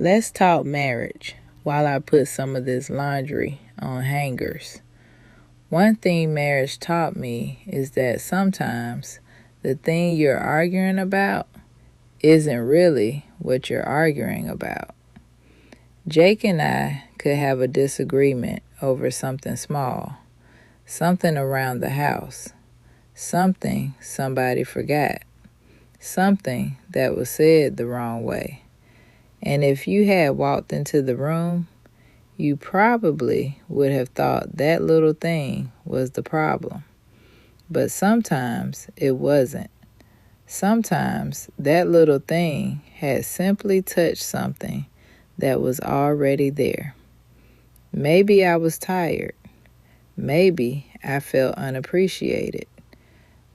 Let's talk marriage while I put some of this laundry on hangers. One thing marriage taught me is that sometimes the thing you're arguing about isn't really what you're arguing about. Jake and I could have a disagreement over something small, something around the house, something somebody forgot, something that was said the wrong way. And if you had walked into the room, you probably would have thought that little thing was the problem. But sometimes it wasn't. Sometimes that little thing had simply touched something that was already there. Maybe I was tired. Maybe I felt unappreciated.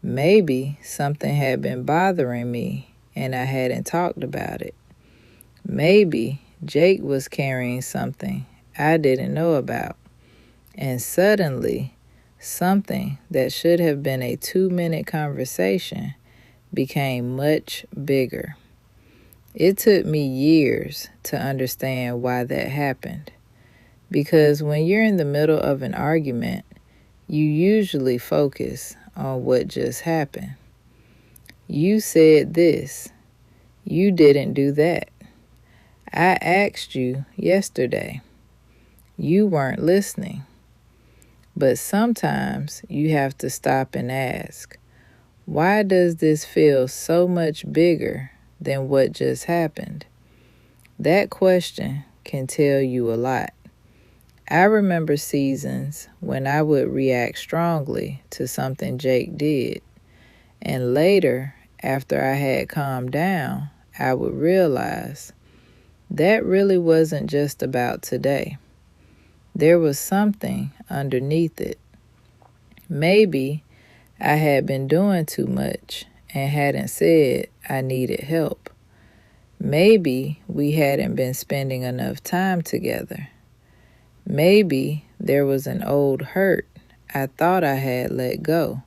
Maybe something had been bothering me and I hadn't talked about it. Maybe Jake was carrying something I didn't know about. And suddenly, something that should have been a 2-minute conversation became much bigger. It took me years to understand why that happened. Because when you're in the middle of an argument, you usually focus on what just happened. You said this. You didn't do that. I asked you yesterday. You weren't listening. But sometimes you have to stop and ask, why does this feel so much bigger than what just happened? That question can tell you a lot. I remember seasons when I would react strongly to something Jake did. And later, after I had calmed down, I would realize that really wasn't just about today. There was something underneath it. Maybe I had been doing too much and hadn't said I needed help. Maybe we hadn't been spending enough time together. Maybe there was an old hurt I thought I had let go,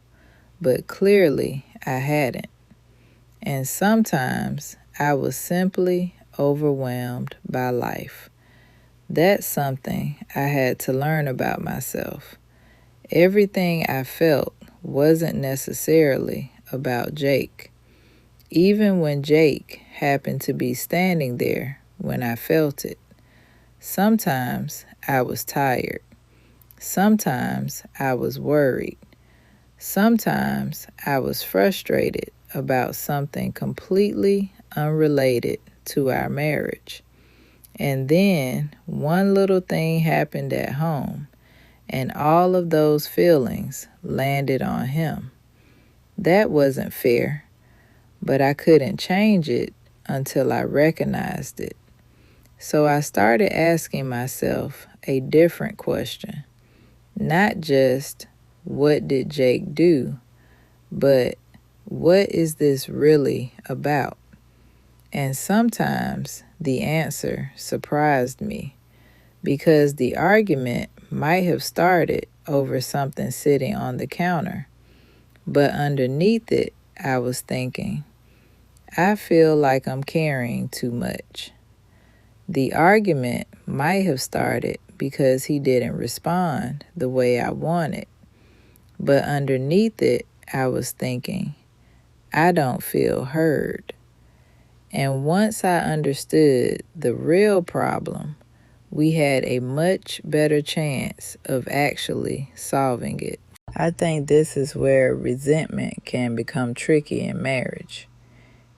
but clearly I hadn't. And sometimes I was simply overwhelmed by life. That's something I had to learn about myself. Everything I felt wasn't necessarily about Jake, even when Jake happened to be standing there when I felt it. Sometimes I was tired. Sometimes I was worried. Sometimes I was frustrated about something completely unrelated to our marriage. And then one little thing happened at home, and all of those feelings landed on him. That wasn't fair, but I couldn't change it until I recognized it. So I started asking myself a different question. Not just, what did Jake do, but what is this really about? And sometimes the answer surprised me, because the argument might have started over something sitting on the counter, but underneath it, I was thinking, I feel like I'm carrying too much. The argument might have started because he didn't respond the way I wanted, but underneath it, I was thinking, I don't feel heard. And once I understood the real problem, we had a much better chance of actually solving it. I think this is where resentment can become tricky in marriage.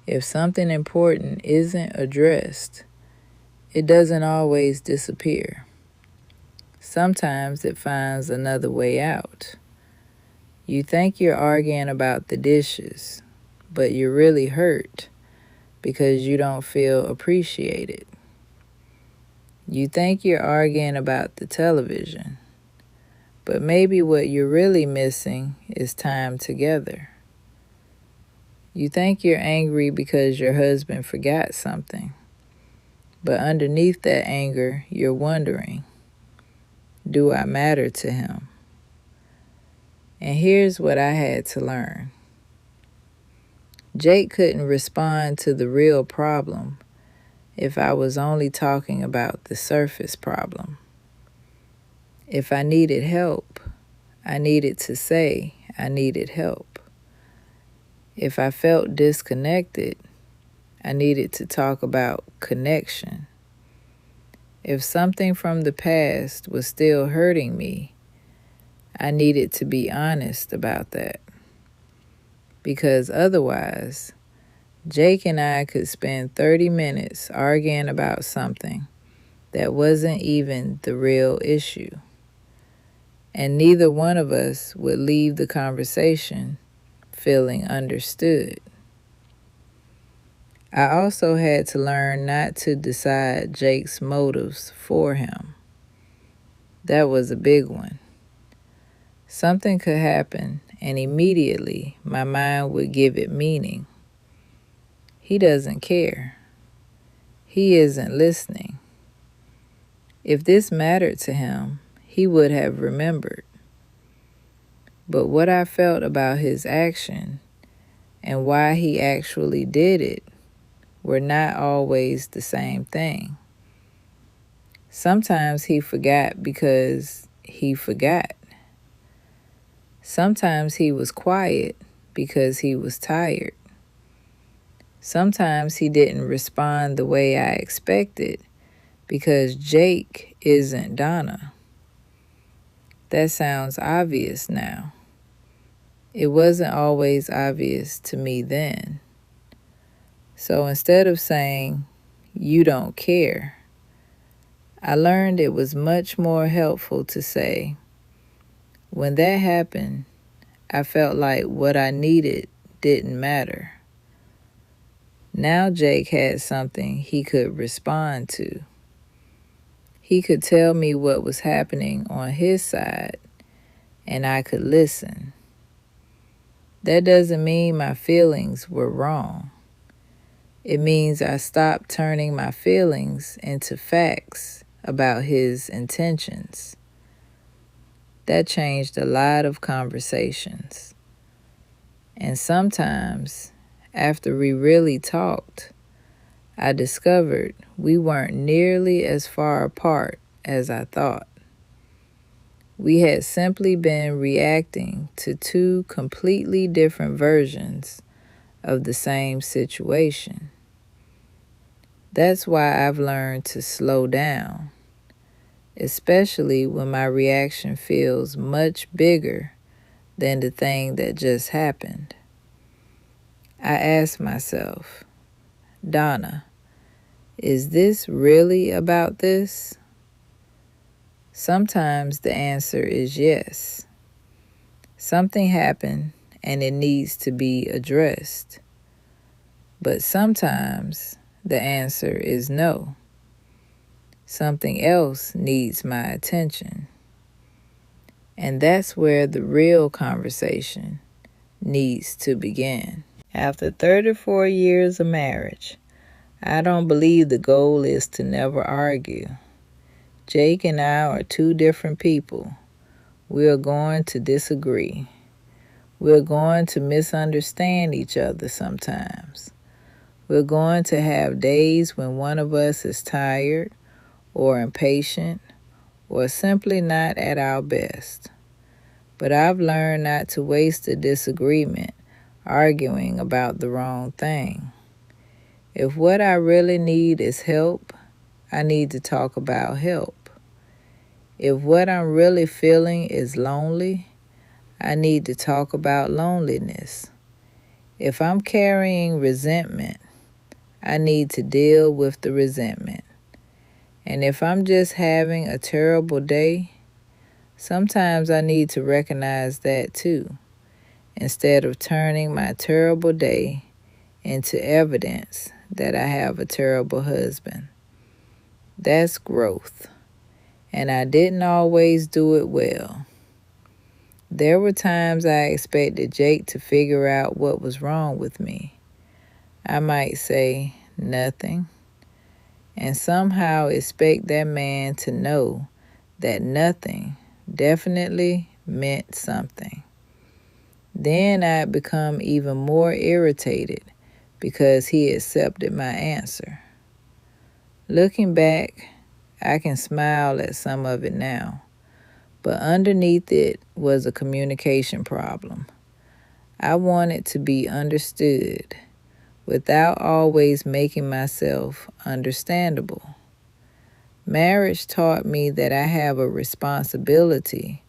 If something important isn't addressed, it doesn't always disappear. Sometimes it finds another way out. You think you're arguing about the dishes, but you're really hurt because you don't feel appreciated. You think you're arguing about the television, but maybe what you're really missing is time together. You think you're angry because your husband forgot something, but underneath that anger, you're wondering, do I matter to him? And here's what I had to learn. Jake couldn't respond to the real problem if I was only talking about the surface problem. If I needed help, I needed to say I needed help. If I felt disconnected, I needed to talk about connection. If something from the past was still hurting me, I needed to be honest about that. Because otherwise, Jake and I could spend 30 minutes arguing about something that wasn't even the real issue. And neither one of us would leave the conversation feeling understood. I also had to learn not to decide Jake's motives for him. That was a big one. Something could happen, and immediately my mind would give it meaning. He doesn't care. He isn't listening. If this mattered to him, he would have remembered. But what I felt about his action and why he actually did it were not always the same thing. Sometimes he forgot because he forgot. Sometimes he was quiet because he was tired. Sometimes he didn't respond the way I expected because Jake isn't Donna. That sounds obvious now. It wasn't always obvious to me then. So instead of saying, "You don't care," I learned it was much more helpful to say, "When that happened, I felt like what I needed didn't matter." Now Jake had something he could respond to. He could tell me what was happening on his side, and I could listen. That doesn't mean my feelings were wrong. It means I stopped turning my feelings into facts about his intentions. That changed a lot of conversations. And sometimes, after we really talked, I discovered we weren't nearly as far apart as I thought. We had simply been reacting to two completely different versions of the same situation. That's why I've learned to slow down, especially when my reaction feels much bigger than the thing that just happened. I ask myself, "Donna, is this really about this?" Sometimes the answer is yes. Something happened and it needs to be addressed. But sometimes the answer is no. Something else needs my attention. And that's where the real conversation needs to begin. After 34 years of marriage, I don't believe the goal is to never argue. Jake and I are two different people. We are going to disagree. We're going to misunderstand each other sometimes. We're going to have days when one of us is tired or impatient or simply not at our best. But I've learned not to waste a disagreement arguing about the wrong thing. If what I really need is help, I need to talk about help. If what I'm really feeling is lonely, I need to talk about loneliness. If I'm carrying resentment, I need to deal with the resentment. And if I'm just having a terrible day, sometimes I need to recognize that too, instead of turning my terrible day into evidence that I have a terrible husband. That's growth. And I didn't always do it well. There were times I expected Jake to figure out what was wrong with me. I might say, "Nothing," and somehow expect that man to know that nothing definitely meant something. Then I'd become even more irritated because he accepted my answer. Looking back, I can smile at some of it now, but underneath it was a communication problem. I wanted to be understood without always making myself understandable. Marriage taught me that I have a responsibility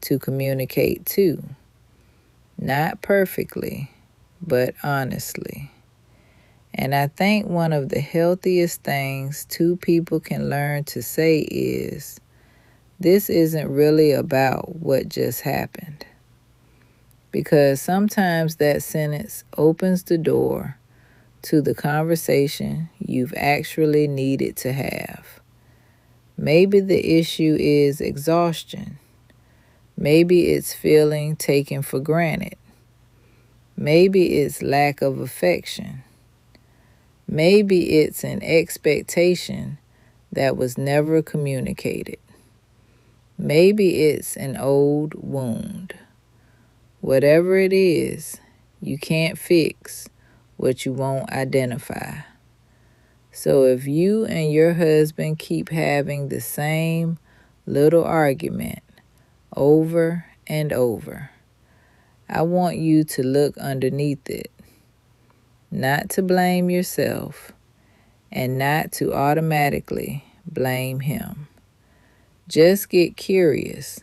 to communicate too, not perfectly, but honestly. And I think one of the healthiest things two people can learn to say is, this isn't really about what just happened. Because sometimes that sentence opens the door to the conversation you've actually needed to have. Maybe the issue is exhaustion. Maybe it's feeling taken for granted. Maybe it's lack of affection. Maybe it's an expectation that was never communicated. Maybe it's an old wound. Whatever it is, you can't fix what you won't identify. So if you and your husband keep having the same little argument over and over, I want you to look underneath it, not to blame yourself and not to automatically blame him. Just get curious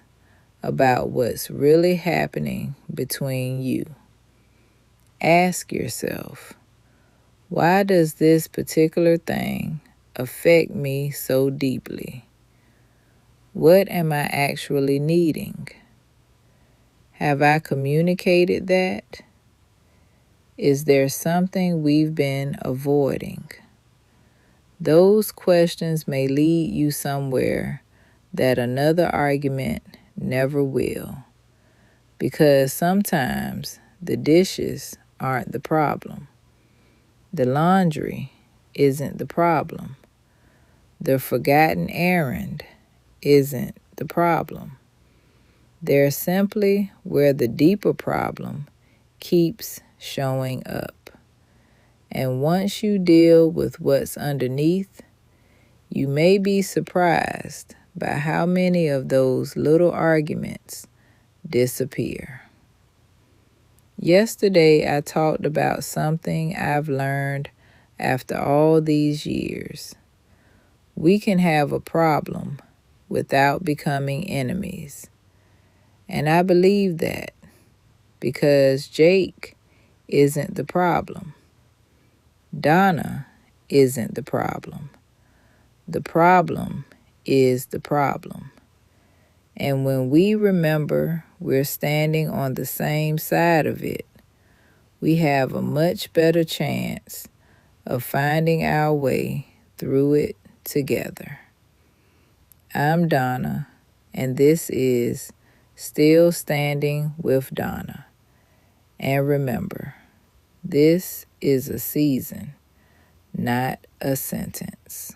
about what's really happening between you. Ask yourself, why does this particular thing affect me so deeply? What am I actually needing? Have I communicated that? Is there something we've been avoiding? Those questions may lead you somewhere that another argument never will. Because sometimes the dishes aren't the problem. The laundry isn't the problem. The forgotten errand isn't the problem. They're simply where the deeper problem keeps showing up. And once you deal with what's underneath, you may be surprised by how many of those little arguments disappear. Yesterday, I talked about something I've learned after all these years. We can have a problem without becoming enemies. And I believe that because Jake isn't the problem. Donna isn't the problem. The problem is the problem. And when we remember we're standing on the same side of it, we have a much better chance of finding our way through it together. I'm Donna, and this is Still Standing with Donna. And remember, this is a season, not a sentence.